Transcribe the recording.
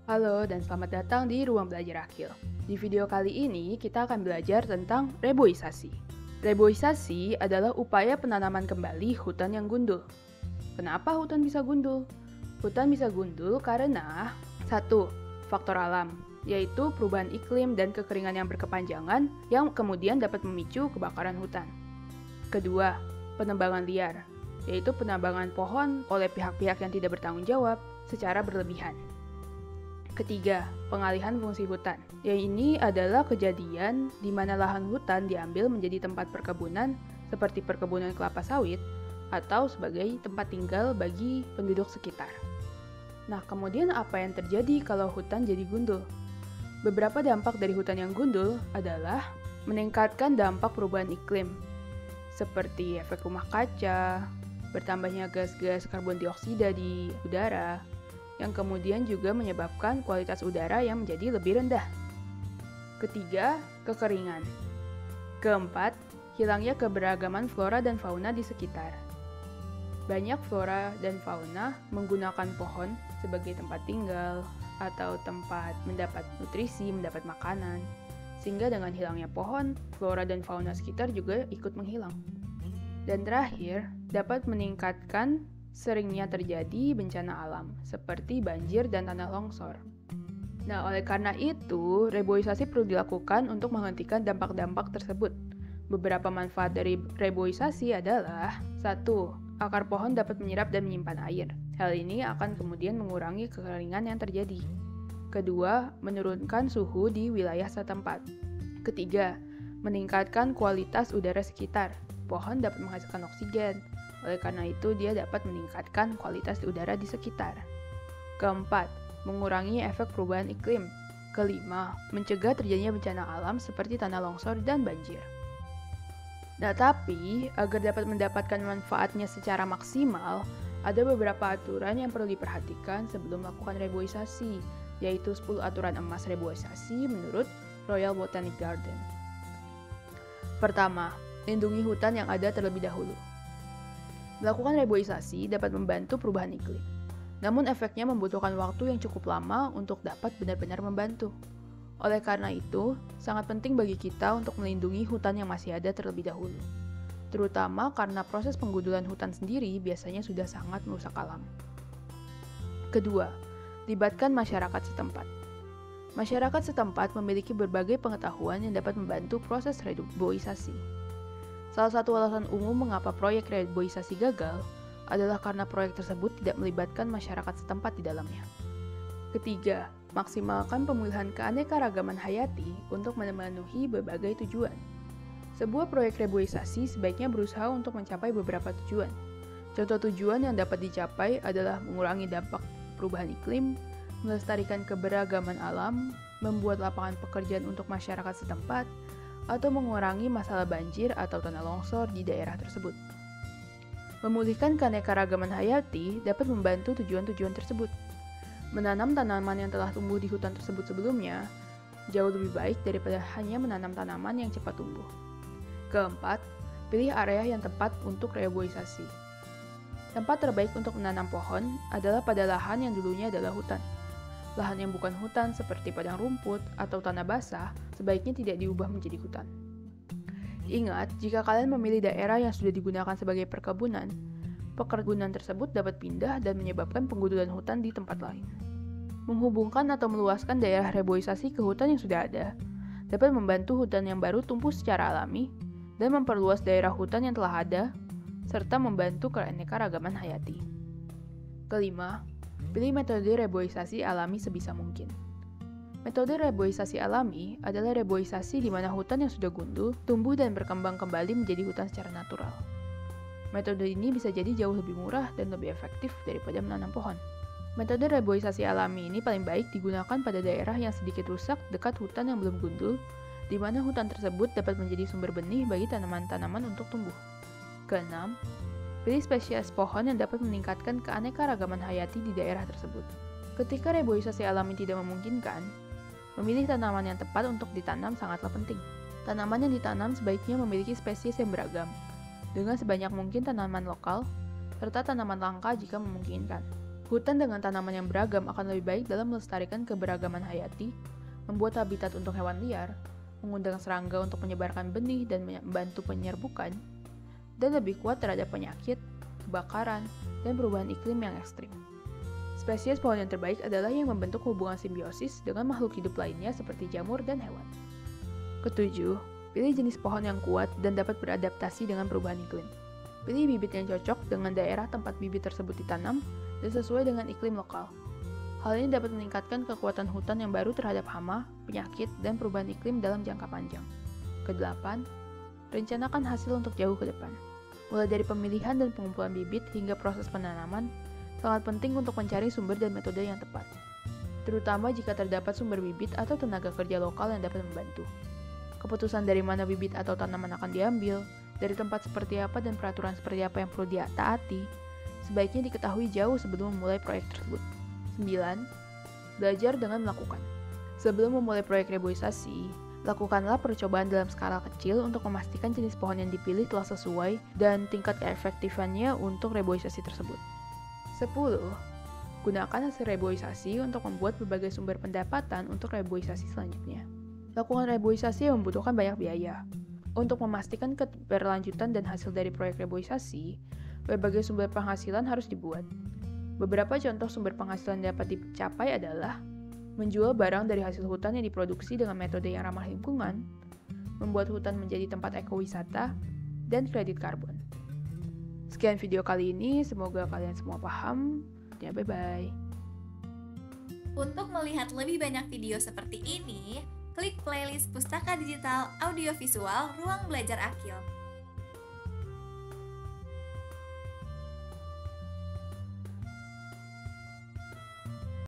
Halo dan selamat datang di Ruang Belajar Akil. Di video kali ini kita akan belajar tentang reboisasi. Reboisasi adalah upaya penanaman kembali hutan yang gundul. Kenapa hutan bisa gundul? Hutan bisa gundul karena satu, faktor alam, yaitu perubahan iklim dan kekeringan yang berkepanjangan yang kemudian dapat memicu kebakaran hutan. Kedua, penebangan liar, yaitu penebangan pohon oleh pihak-pihak yang tidak bertanggung jawab secara berlebihan. Ketiga, pengalihan fungsi hutan. Yang ini adalah kejadian di mana lahan hutan diambil menjadi tempat perkebunan seperti perkebunan kelapa sawit atau sebagai tempat tinggal bagi penduduk sekitar. Nah, kemudian apa yang terjadi kalau hutan jadi gundul? Beberapa dampak dari hutan yang gundul adalah meningkatkan dampak perubahan iklim, seperti efek rumah kaca, bertambahnya gas-gas karbon dioksida di udara, yang kemudian juga menyebabkan kualitas udara yang menjadi lebih rendah. Ketiga, kekeringan. Keempat, hilangnya keberagaman flora dan fauna di sekitar. Banyak flora dan fauna menggunakan pohon sebagai tempat tinggal atau tempat mendapat nutrisi, mendapat makanan. Sehingga dengan hilangnya pohon, flora dan fauna sekitar juga ikut menghilang. Dan terakhir, dapat meningkatkan seringnya terjadi bencana alam, seperti banjir dan tanah longsor. Nah, oleh karena itu, reboisasi perlu dilakukan untuk menghentikan dampak-dampak tersebut. Beberapa manfaat dari reboisasi adalah: 1. Akar pohon dapat menyerap dan menyimpan air. Hal ini akan kemudian mengurangi kekeringan yang terjadi. Kedua, menurunkan suhu di wilayah setempat. Ketiga, meningkatkan kualitas udara sekitar. Pohon dapat menghasilkan oksigen. Oleh karena itu, dia dapat meningkatkan kualitas udara di sekitar. Keempat, mengurangi efek perubahan iklim. Kelima, mencegah terjadinya bencana alam seperti tanah longsor dan banjir. Nah, tapi agar dapat mendapatkan manfaatnya secara maksimal, ada beberapa aturan yang perlu diperhatikan sebelum melakukan reboisasi, yaitu 10 aturan emas reboisasi menurut Royal Botanic Garden. Pertama, lindungi hutan yang ada terlebih dahulu. Melakukan reboisasi dapat membantu perubahan iklim. Namun efeknya membutuhkan waktu yang cukup lama untuk dapat benar-benar membantu. Oleh karena itu, sangat penting bagi kita untuk melindungi hutan yang masih ada terlebih dahulu. Terutama karena proses penggundulan hutan sendiri biasanya sudah sangat merusak alam. Kedua, libatkan masyarakat setempat. Masyarakat setempat memiliki berbagai pengetahuan yang dapat membantu proses reboisasi. Salah satu alasan umum mengapa proyek reboisasi gagal adalah karena proyek tersebut tidak melibatkan masyarakat setempat di dalamnya. Ketiga, maksimalkan pemulihan keanekaragaman hayati untuk memenuhi berbagai tujuan. Sebuah proyek reboisasi sebaiknya berusaha untuk mencapai beberapa tujuan. Contoh tujuan yang dapat dicapai adalah mengurangi dampak perubahan iklim, melestarikan keberagaman alam, membuat lapangan pekerjaan untuk masyarakat setempat, atau mengurangi masalah banjir atau tanah longsor di daerah tersebut. Memulihkan keanekaragaman hayati dapat membantu tujuan-tujuan tersebut. Menanam tanaman yang telah tumbuh di hutan tersebut sebelumnya jauh lebih baik daripada hanya menanam tanaman yang cepat tumbuh. Keempat, pilih area yang tepat untuk reboisasi. Tempat terbaik untuk menanam pohon adalah pada lahan yang dulunya adalah hutan. Lahan yang bukan hutan seperti padang rumput atau tanah basah sebaiknya tidak diubah menjadi hutan. Ingat, jika kalian memilih daerah yang sudah digunakan sebagai perkebunan tersebut dapat pindah dan menyebabkan penggundulan hutan di tempat lain. Menghubungkan atau meluaskan daerah reboisasi ke hutan yang sudah ada dapat membantu hutan yang baru tumbuh secara alami dan memperluas daerah hutan yang telah ada, serta membantu keanekaragaman hayati. Kelima, pilih metode reboisasi alami sebisa mungkin. Metode reboisasi alami adalah reboisasi di mana hutan yang sudah gundul tumbuh dan berkembang kembali menjadi hutan secara natural. Metode ini bisa jadi jauh lebih murah dan lebih efektif daripada menanam pohon. Metode reboisasi alami ini paling baik digunakan pada daerah yang sedikit rusak dekat hutan yang belum gundul, di mana hutan tersebut dapat menjadi sumber benih bagi tanaman-tanaman untuk tumbuh. Keenam, pilih spesies pohon yang dapat meningkatkan keanekaragaman hayati di daerah tersebut. Ketika reboisasi alami tidak memungkinkan, memilih tanaman yang tepat untuk ditanam sangatlah penting. Tanaman yang ditanam sebaiknya memiliki spesies yang beragam, dengan sebanyak mungkin tanaman lokal, serta tanaman langka jika memungkinkan. Hutan dengan tanaman yang beragam akan lebih baik dalam melestarikan keberagaman hayati, membuat habitat untuk hewan liar, mengundang serangga untuk menyebarkan benih dan membantu penyerbukan, dan lebih kuat terhadap penyakit, kebakaran, dan perubahan iklim yang ekstrim. Spesies pohon yang terbaik adalah yang membentuk hubungan simbiosis dengan makhluk hidup lainnya seperti jamur dan hewan. Ketujuh, pilih jenis pohon yang kuat dan dapat beradaptasi dengan perubahan iklim. Pilih bibit yang cocok dengan daerah tempat bibit tersebut ditanam dan sesuai dengan iklim lokal. Hal ini dapat meningkatkan kekuatan hutan yang baru terhadap hama, penyakit, dan perubahan iklim dalam jangka panjang. Kedelapan, rencanakan hasil untuk jauh ke depan. Mulai dari pemilihan dan pengumpulan bibit hingga proses penanaman, sangat penting untuk mencari sumber dan metode yang tepat, terutama jika terdapat sumber bibit atau tenaga kerja lokal yang dapat membantu. Keputusan dari mana bibit atau tanaman akan diambil, dari tempat seperti apa dan peraturan seperti apa yang perlu ditaati, sebaiknya diketahui jauh sebelum memulai proyek tersebut. 9. Belajar dengan melakukan. Sebelum memulai proyek reboisasi, lakukanlah percobaan dalam skala kecil untuk memastikan jenis pohon yang dipilih telah sesuai dan tingkat keefektifannya untuk reboisasi tersebut. 10. Gunakan hasil reboisasi untuk membuat berbagai sumber pendapatan untuk reboisasi selanjutnya. Lakukan reboisasi yang membutuhkan banyak biaya. Untuk memastikan keberlanjutan dan hasil dari proyek reboisasi, berbagai sumber penghasilan harus dibuat. Beberapa contoh sumber penghasilan yang dapat dicapai adalah menjual barang dari hasil hutan yang diproduksi dengan metode yang ramah lingkungan, membuat hutan menjadi tempat ekowisata, dan kredit karbon. Sekian video kali ini, semoga kalian semua paham. Ya, bye-bye. Untuk melihat lebih banyak video seperti ini, klik playlist Pustaka Digital Audiovisual Ruang Belajar Akil.